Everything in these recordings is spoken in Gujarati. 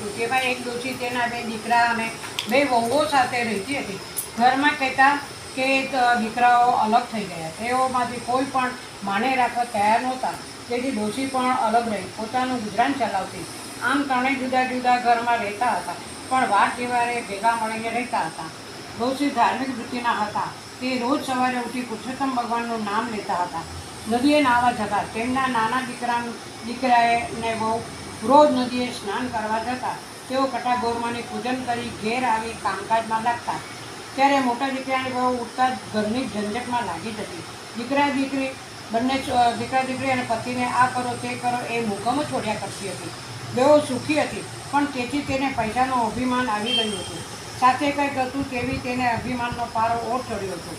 હતું। તેમાં એક ડોશી તેના 2 દીકરા અને 2 વહુઓ સાથે રહેતી હતી। ઘરમાં કહેતા કે દીકરાઓ અલગ થઈ ગયા। તેઓમાંથી કોઈ પણ માને રાખવા તૈયાર નહોતા, તેથી ડોશી પણ અલગ રહી પોતાનું ગુજરાન ચલાવતી। આમ ત્રણેય જુદા જુદા ઘરમાં રહેતા હતા, પણ વાર તહેવારે ભેગા મળીને રહેતા હતા। ડોશી ધાર્મિક વૃત્તિના હતા। તે રોજ સવારે ઉઠી પુરુષોત્તમ ભગવાનનું નામ લેતા હતા। નદીએ નાહવા જતા। તેમના નાના દીકરાએ ને બહુ રોજ નદીએ સ્નાન કરવા જતા। તેઓ કટાગોરમાની પૂજન કરી ઘેર આવી કામકાજમાં લાગતા। ત્યારે મોટા દીકરાની બહુ ઉઠતા જ ઘરની ઝંઝટમાં લાગી જતી। દીકરા દીકરી અને પતિને આ કરો તે કરો એ હુકમ છોડ્યા કરતી હતી। બેઉ સુખી હતી, પણ તેથી તેને પૈસાનું અભિમાન આવી ગયું હતું। સાથે કંઈક હતું તેવી તેને અભિમાનનો પારો ઓર ચડ્યો હતો।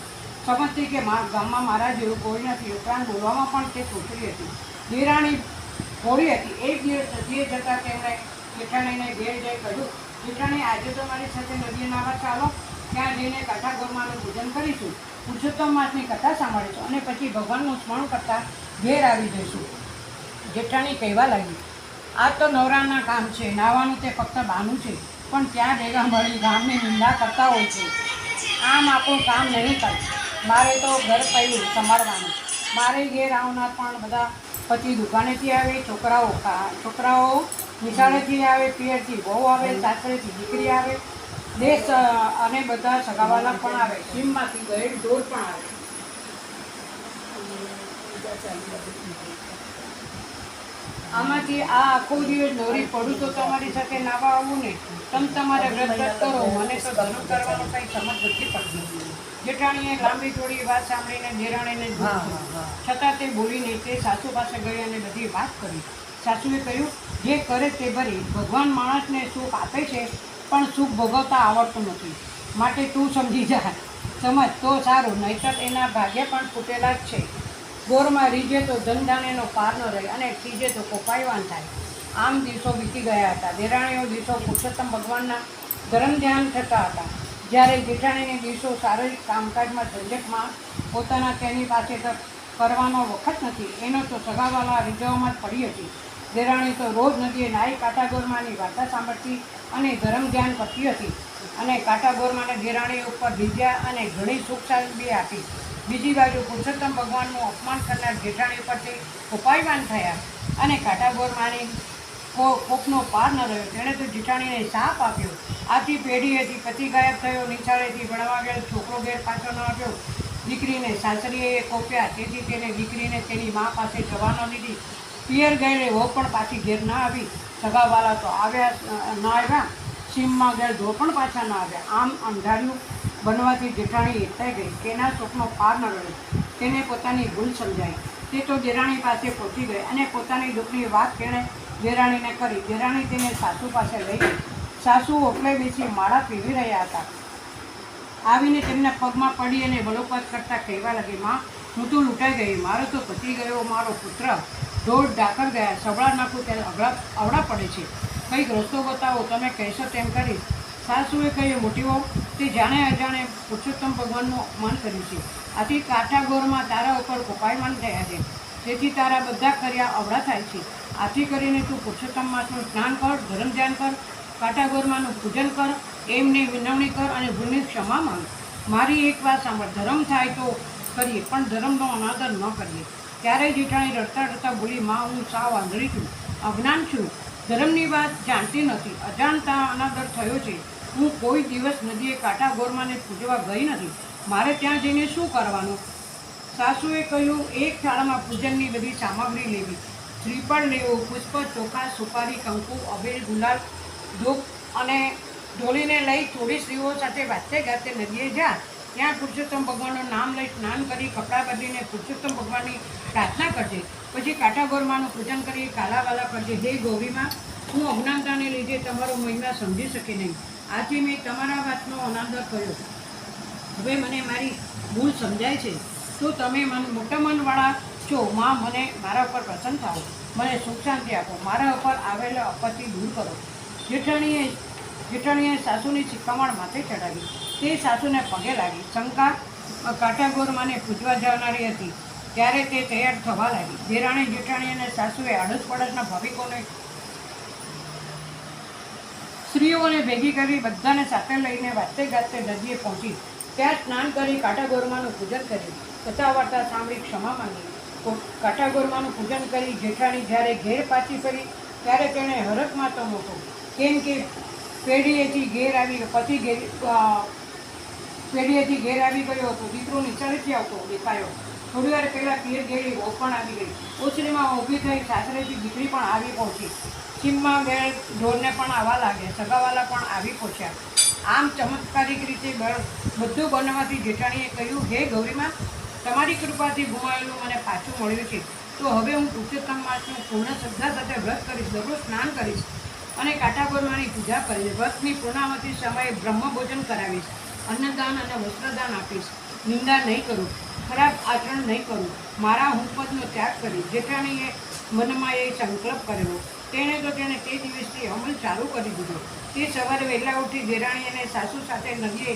સમજતી કે ગામમાં મારા જેવું કોઈ નથી, ઉપરાંત બોલવામાં પણ તે છોકરી હતી। દેરાણી ભોળી હતી। એક દિવસ નદીએ જતાં તેમણે જેઠાણીને ઘેર જઈ કહ્યું, જેઠાણી આજે તો મારી સાથે નદીએ નાહવા ચાલો। ત્યાં જઈને કાંઠાગોરમાનું પૂજન કરીશું, પુરુષોત્તમ માસની કથા સાંભળીશું અને પછી ભગવાનનું સ્મરણ કરતાં ઘેર આવી જઈશું। જેઠાણી કહેવા લાગી, આ તો નવરાના કામ છે, નાહવાનું તે ફક્ત બહાનું છે, પણ ત્યાં ભેગા મળી ગામની નિંદા કરતા હોય છે। આમ આપણું કામ નહીં કરે। મારે તો ઘર પડ્યું સંભાળવાનું। મારે ઘેર આવનાર પણ બધા પતિ દુકાનેથી આવે, છોકરાઓ નિશાળેથી આવે, પિયરથી વહુ આવે, સાસરેથી દીકરી આવે, દેશ અને બધા સગાવાલા પણ આવે, સીમમાંથી ગયેલ ઢોર પણ આવે। આમાંથી આ આખો દિવસ નવરી પડું તો તમારી સાથે નાવા આવું ને? તમે તમારે વ્રત કરો, મને તો ધર્મ કરવાનો કંઈ સમજ નથી પડતી। જેઠાણીએ લાંબી થોડી વાત સાંભળીને દેરાણીને છતાં તે બોલી નહીં। તે સાસુ પાસે ગઈ અને બધી વાત કરી। સાસુએ કહ્યું, જે કરે તે ભરી। ભગવાન માણસને સુખ આપે છે, પણ સુખ ભોગવતા આવડતું નથી, માટે તું સમજી જા, સમજ તો સારું, નહીંતર એના ભાગ્ય પણ ફૂટેલા જ છે। ગોરમાં રીઝે તો ધનધાન્યનો પાર ન રહે અને ખીજે તો કોપાયવાન થાય। આમ દિવસો વીતી ગયા હતા। દેરાણીઓ દિવસો પુરુષોત્તમ ભગવાનના ધર્મ ધ્યાન થતા હતા, જ્યારે જેઠાણીને દિવસો શારીરિક કામકાજમાં ઝંઝટમાં પોતાના તેની પાસે તો કરવાનો વખત નથી, એનો તો સગાવાલા રીઝવવામાં જ પડી હતી। દેરાણી તો રોજ નદીએ નાહી કાંઠાગોરમાની વાર્તા સાંભળતી અને ધર્મ ધ્યાન કરતી હતી, અને કાંઠાગોરમાને દેરાણી ઉપર રીઝ્યા અને ઘણી સુખ શાંતિ આપી। બીજી બાજુ પુરુષોત્તમ ભગવાનનું અપમાન કરનાર જેઠાણી ઉપરથી કોપાયવાન થયા અને કાંઠાગોરમાની કોપનો પાર ન રહ્યો। તેણે તો જેઠાણીને શાપ આપ્યો। આથી પેઢી હતી, પતિ ગાયબ થયો, નિશાળેથી ભણવા ગયેલ છોકરો ઘેર પાછો ન આવ્યો, દીકરીને સાસરીએ કોપ્યા, તેથી તેને દીકરીને તેની મા પાસે જવા ન દીધી। પિયર ગયેલી વહુ પણ પાછી ઘેર ન આવી, સગાવાલા તો આવ્યા, સીમમાં ગયેલ ઢોર પણ પાછા ન આવ્યા। આમ અંધાર્યું બનવાથી જેઠાણી એકઠાઈ ગઈ, તેના સુખનો પાર ન રહ્યો। તેને પોતાની ભૂલ સમજાઈ। તે તો દેરાણી પાસે પહોંચી ગઈ અને પોતાની દુઃખની વાત તેણે દેરાણીને કરી। દેરાણી તેને સાસુ પાસે લઈ ગઈ। સાસુ ઓટલે બેસી માળા પીવી રહ્યા હતા। આવીને તેમના પગમાં પડી અને બલોપાત કરતાં કહેવા લાગી, માં, હું તો લૂંટાઈ ગઈ, મારો તો પતિ ગયો, મારો પુત્ર ઢોર ઢાકર ગયા, સબળા નાખું ત્યારે અવળા પડે છે, કંઈક રસ્તો બતાવો, તમે કહેશો તેમ કરીશ। સાસુએ કહ્યું, મોટી વહુ, તે જાણે અજાણે પુરુષોત્તમ ભગવાનનું અપમાન કર્યું છે, આથી કાંઠાગોરમાં તારા ઉપર કોપાયમાન થયા છે, તેથી તારા બધા કર્યા અવળા થાય છે। આથી કરીને તું પુરુષોત્તમ માસનું સ્નાન કર, ધર્મ ધ્યાન કર, કાંઠાગોરમાનું પૂજન કર, એમને વિનવણી કર અને ભૂલની ક્ષમા માંગ। મારી એક વાત સાંભળ, ધર્મ થાય તો કરીએ, પણ ધર્મનો અનાદર ન કરીએ। ત્યારે જેઠાણી રડતા રડતા બોલી, માં, હું સાવ આંધળી છું, અજ્ઞાન છું, ધર્મની વાત જાણતી નથી, અજાણતા અનાદર થયો છે। હું કોઈ દિવસ નદીએ કાંઠાગોરમાને પૂજવા ગઈ નથી, મારે ત્યાં જઈને શું કરવાનું? સાસુએ કહ્યું, એક થાળામાં પૂજનની બધી સામગ્રી લેવી, શ્રીફળ લેવું, પુષ્પ, ચોખા, સુપારી, કંકુ, અબીલ, ગુલાલ, ધૂપ અને ઢોલીને લઈ થોડી સ્ત્રીઓ સાથે વાતે ગાતે નદીએ જા। ત્યાં પુરુષોત્તમ ભગવાનનું નામ લઈ સ્નાન કરી કપડાં બદલીને પુરુષોત્તમ ભગવાનની પ્રાર્થના કરજે। પછી કાંઠાગોરમાનું પૂજન કરી કાલાવાલા કરજે। હે ગૌરીમાં, હું અજ્ઞાનતાને લીધે તમારો મહિમા સમજી શકી નહીં, આથી મેં તમારા વાતનો અનાદર કર્યો। હવે મને મારી ભૂલ સમજાય છે, તો તમે મોટા મનવાળા છો, માં, મને મારા ઉપર પ્રસન્ન થાઓ, મને સુખ શાંતિ આપો, મારા ઉપર આવેલા આપત્તિ દૂર કરો। જેઠાણીએ સાસુની શિખામણ માથે ચડાવી। તે સાસુને પગે લાગી। શંકા કાંઠાગોરમાને પૂજવા જનારી હતી, ત્યારે તે તૈયાર થવા લાગી। દેરાણી જેઠાણી અને સાસુએ આડોશ પડોશના ભાવિકોને સ્ત્રીઓને ભેગી કરી બધાને સાથે લઈને વાતે ગાતે નદીએ પહોંચી ત્યાં સ્નાન કરી કાંઠાગોરમાનું પૂજન કર્યું. કથા વાર્તા સાંભળી ક્ષમા માંગી. કાંઠાગોરમાનું પૂજન કરી જેઠાણી જ્યારે ઘેર પાછી ફરી ત્યારે તેણે હરખમાં તો મોટો, કેમ કે પેઢીએથી ઘેર આવી પતિ ઘેર પેઢીએથી ઘેર આવી ગયો હતો. દીકરો નિશાળેથી આવતો દેખાયો. થોડી વાર પહેલાં પિયર ઘેરી વહુ પણ આવી ગઈ. ઓછરીમાં ઊભી થઈ સાસરેથી દીકરી પણ આવી પહોંચી. ચીમમાં બે ઢોરને પણ આવવા લાગ્યા. સગાવાલા પણ આવી પહોંચ્યા. આમ ચમત્કારિક રીતે બધું બનવાથી જેઠાણીએ કહ્યું, હે ગૌરીમાં, તમારી કૃપાથી ગુમાવેલું મને પાછું મળ્યું છે. તો હવે હું પુરુષોત્તમ માસનું પૂર્ણ શ્રદ્ધા સાથે વ્રત કરીશ, દરરોજ સ્નાન કરીશ અને કાંઠાગોરમાની પૂજા કરીશ. વ્રતની પૂર્ણાવતી સમયે બ્રહ્મભોજન કરાવીશ, અન્નદાન અને વસ્ત્રદાન આપીશ, નિંદા નહીં કરું, ખરાબ આચરણ નહીં કરું, મારા હું પદનો ત્યાગ કરીશ. જેઠાણીએ મનમાં એ સંકલ્પ કરેલો. તેણે તે દિવસથી અમલ ચાલુ કરી દીધો. તે સવારે વહેલા ઉઠી દેરાણી અને સાસુ સાથે નદીએ